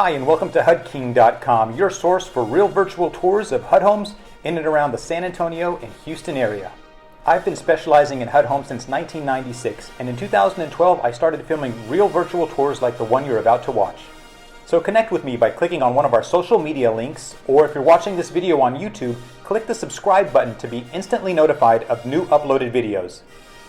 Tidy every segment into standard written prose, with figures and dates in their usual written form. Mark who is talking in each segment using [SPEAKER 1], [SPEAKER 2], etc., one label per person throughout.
[SPEAKER 1] Hi, and welcome to HUDking.com, your source for real virtual tours of HUD homes in and around the San Antonio and Houston area. I've been specializing in HUD homes since 1996, and in 2012 I started filming real virtual tours like the one you're about to watch. So connect with me by clicking on one of our social media links, or if you're watching this video on YouTube, click the subscribe button to be instantly notified of new uploaded videos.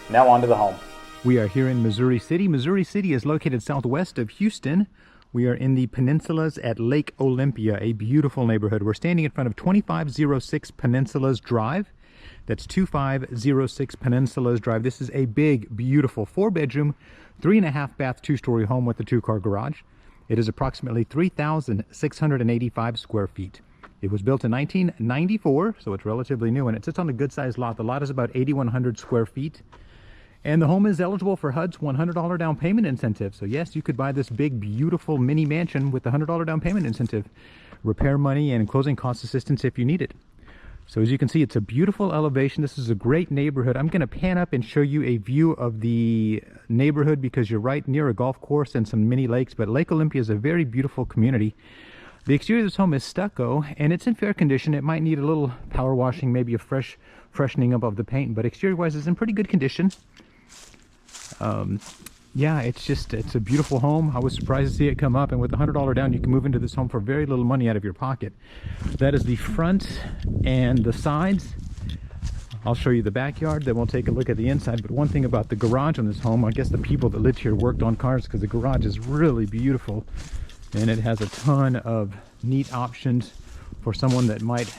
[SPEAKER 1] Now on to the home. We are here in Missouri City. Missouri City is located southwest of Houston. We are in the Peninsulas at Lake Olympia, a beautiful neighborhood. We're standing in front of 2506 Peninsulas Drive. That's 2506 Peninsulas Drive. This is a big, beautiful 4-bedroom, 3.5 bath, 2-story home with a 2-car garage. It is approximately 3,685 square feet. It was built in 1994, so it's relatively new, and it sits on a good-sized lot. The lot is about 8,100 square feet. And the home is eligible for HUD's $100 down payment incentive. So yes, you could buy this big, beautiful mini mansion with the $100 down payment incentive. Repair money and closing cost assistance if you need it. So as you can see, it's a beautiful elevation. This is a great neighborhood. I'm going to pan up and show you a view of the neighborhood because you're right near a golf course and some mini lakes. But Lake Olympia is a very beautiful community. The exterior of this home is stucco, and it's in fair condition. It might need a little power washing, maybe a freshening up of the paint, but exterior-wise, it's in pretty good condition. Yeah, it's a beautiful home. I was surprised to see it come up, and with the $100 down, you can move into this home for very little money out of your pocket. That is the front and the sides. I'll show you the backyard, then we'll take a look at the inside. But one thing about the garage on this home, I guess the people that lived here worked on cars because the garage is really beautiful, and it has a ton of neat options for someone that might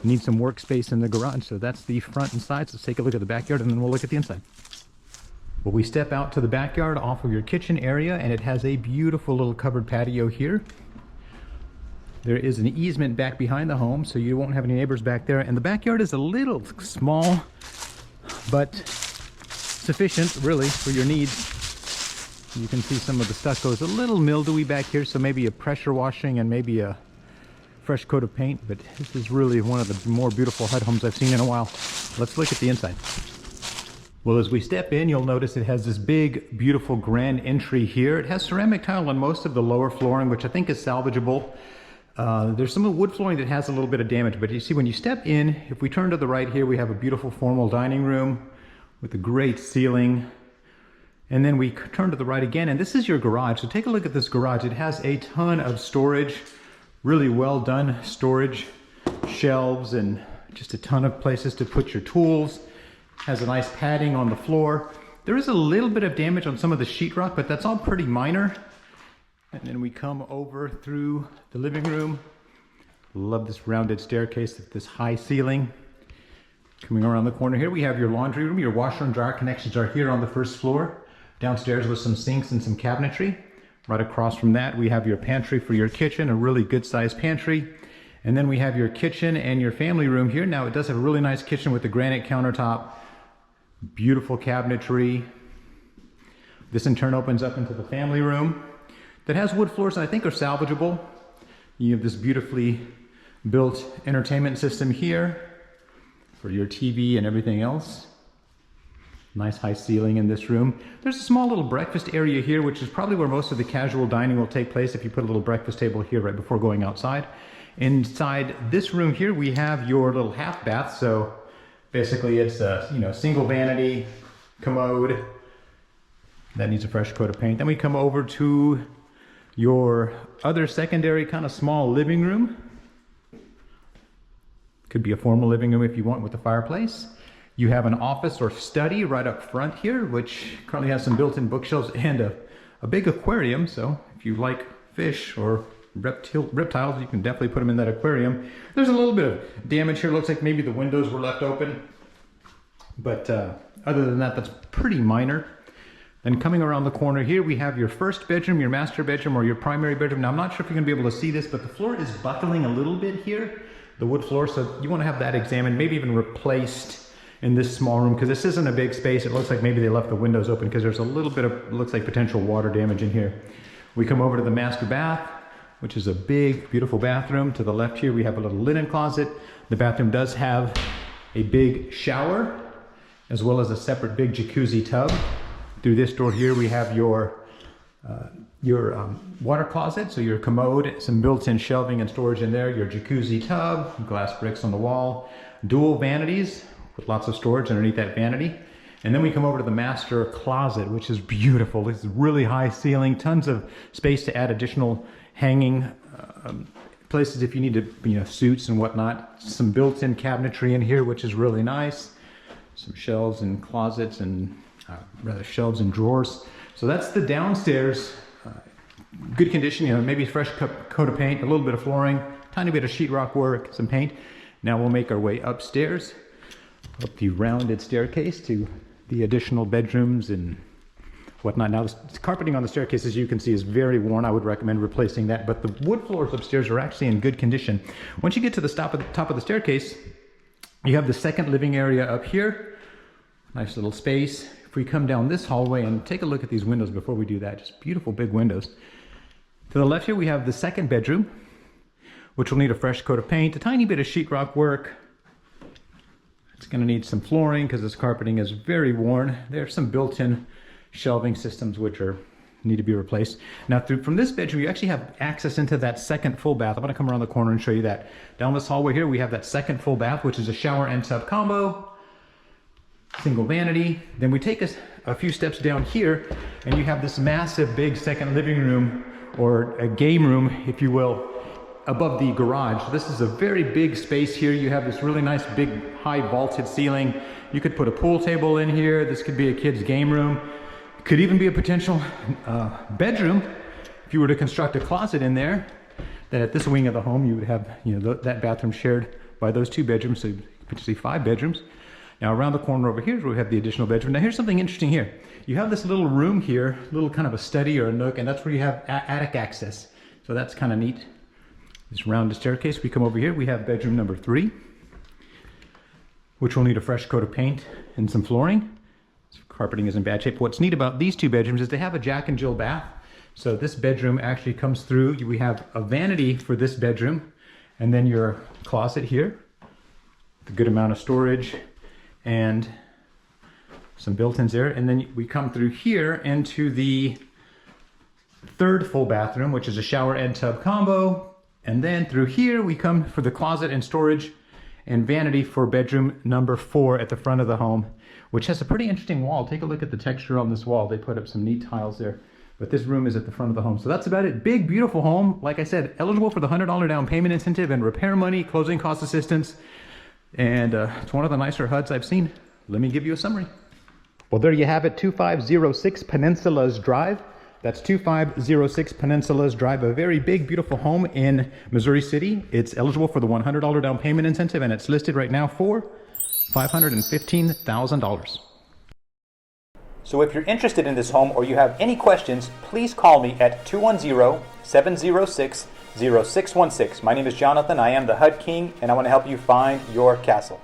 [SPEAKER 1] need some workspace in the garage. So that's the front and sides. Let's take a look at the backyard, and then we'll look at the inside. Well, we step out to the backyard off of your kitchen area, and it has a beautiful little covered patio here. There is an easement back behind the home, so you won't have any neighbors back there. And the backyard is a little small, but sufficient, really, for your needs. You can see some of the stucco is a little mildewy back here, so maybe a pressure washing and maybe a fresh coat of paint. But this is really one of the more beautiful HUD homes I've seen in a while. Let's look at the inside. Well, as we step in, you'll notice it has this big, beautiful grand entry here. It has ceramic tile on most of the lower flooring, which I think is salvageable. There's some wood flooring that has a little bit of damage, but you see when you step in, if we turn to the right here, we have a beautiful formal dining room with a great ceiling. And then we turn to the right again, and this is your garage. So take a look at this garage. It has a ton of storage, really well done storage, shelves, and just a ton of places to put your tools. Has a nice padding on the floor. There is a little bit of damage on some of the sheetrock, but that's all pretty minor. And then we come over through the living room. Love this rounded staircase with this high ceiling. Coming around the corner here, we have your laundry room. Your washer and dryer connections are here on the first floor. Downstairs with some sinks and some cabinetry. Right across from that, we have your pantry for your kitchen, a really good sized pantry. And then we have your kitchen and your family room here. Now it does have a really nice kitchen with the granite countertop. Beautiful cabinetry. This in turn opens up into the family room that has wood floors that I think are salvageable. You have this beautifully built entertainment system here for your TV and everything else. Nice high ceiling in this room. There's a small little breakfast area here, which is probably where most of the casual dining will take place if you put a little breakfast table here right before going outside. Inside this room here, we have your little half bath. So basically it's a single vanity, commode. That needs a fresh coat of paint. Then we come over to your other secondary kind of small living room. Could be a formal living room if you want with a fireplace. You have an office or study right up front here, which currently has some built-in bookshelves and a big aquarium. So if you like fish or reptiles, you can definitely put them in that aquarium. There's a little bit of damage here. Looks like maybe the windows were left open. But other than that, that's pretty minor. Then coming around the corner here, we have your first bedroom, your master bedroom, or your primary bedroom. Now, I'm not sure if you're gonna be able to see this, but the floor is buckling a little bit here, the wood floor. So you wanna have that examined, maybe even replaced in this small room, because this isn't a big space. It looks like maybe they left the windows open because there's a little bit of, it looks like potential water damage in here. We come over to the master bath, which is a big, beautiful bathroom. To the left here, we have a little linen closet. The bathroom does have a big shower, as well as a separate big jacuzzi tub. Through this door here, we have your your water closet, so your commode, some built-in shelving and storage in there, your jacuzzi tub, glass bricks on the wall, dual vanities with lots of storage underneath that vanity. And then we come over to the master closet, which is beautiful. It's really high ceiling, tons of space to add additional hanging places if you need to, suits and whatnot. Some built-in cabinetry in here, which is really nice. Some shelves and closets and rather shelves and drawers. So that's the downstairs. Good condition, maybe a fresh coat of paint, a little bit of flooring, tiny bit of sheetrock work, some paint. Now we'll make our way upstairs, up the rounded staircase to the additional bedrooms and whatnot. Now the carpeting on the staircase, as you can see, is very worn. I would recommend replacing that, but the wood floors upstairs are actually in good condition. Once you get to the top of the staircase, you have the second living area up here. Nice little space. If we come down this hallway and take a look at these windows before we do that, just beautiful big windows. To the left here we have the second bedroom, which will need a fresh coat of paint, a tiny bit of sheetrock work. It's going to need some flooring because this carpeting is very worn. There's some built-in shelving systems which need to be replaced. Now from this bedroom you actually have access into that second full bath. I'm going to come around the corner and show you that. Down this hallway here we have that second full bath, which is a shower and tub combo. Single vanity. Then we take a few steps down here and you have this massive big second living room, or a game room if you will, above the garage. This is a very big space here. You have this really nice big high vaulted ceiling. You could put a pool table in here. This could be a kid's game room. Could even be a potential bedroom if you were to construct a closet in there. Then at this wing of the home you would have that bathroom shared by those two bedrooms, so potentially 5 bedrooms. Now around the corner over here is where we have the additional bedroom. Now here's something interesting here. You have this little room here, little kind of a study or a nook, and that's where you have attic access. So that's kind of neat. This rounded staircase, we come over here, we have bedroom number 3, which will need a fresh coat of paint and some flooring. Carpeting is in bad shape. What's neat about these 2 bedrooms is they have a Jack and Jill bath. So this bedroom actually comes through. We have a vanity for this bedroom, and then your closet here, a good amount of storage, and some built-ins there. And then we come through here into the 3rd full bathroom, which is a shower and tub combo. And then through here we come for the closet and storage and vanity for bedroom number 4 at the front of the home, which has a pretty interesting wall. Take a look at the texture on this wall. They put up some neat tiles there. But this room is at the front of the home. So that's about it. Big, beautiful home. Like I said, eligible for the $100 down payment incentive and repair money, closing cost assistance. And it's one of the nicer HUDs I've seen. Let me give you a summary. Well, there you have it, 2506 Peninsulas Drive. That's 2506 Peninsulas Drive, a very big, beautiful home in Missouri City. It's eligible for the $100 down payment incentive, and it's listed right now for $515,000. So if you're interested in this home or you have any questions, please call me at 210-706-0616. My name is Jonathan. I am the HUD King, and I want to help you find your castle.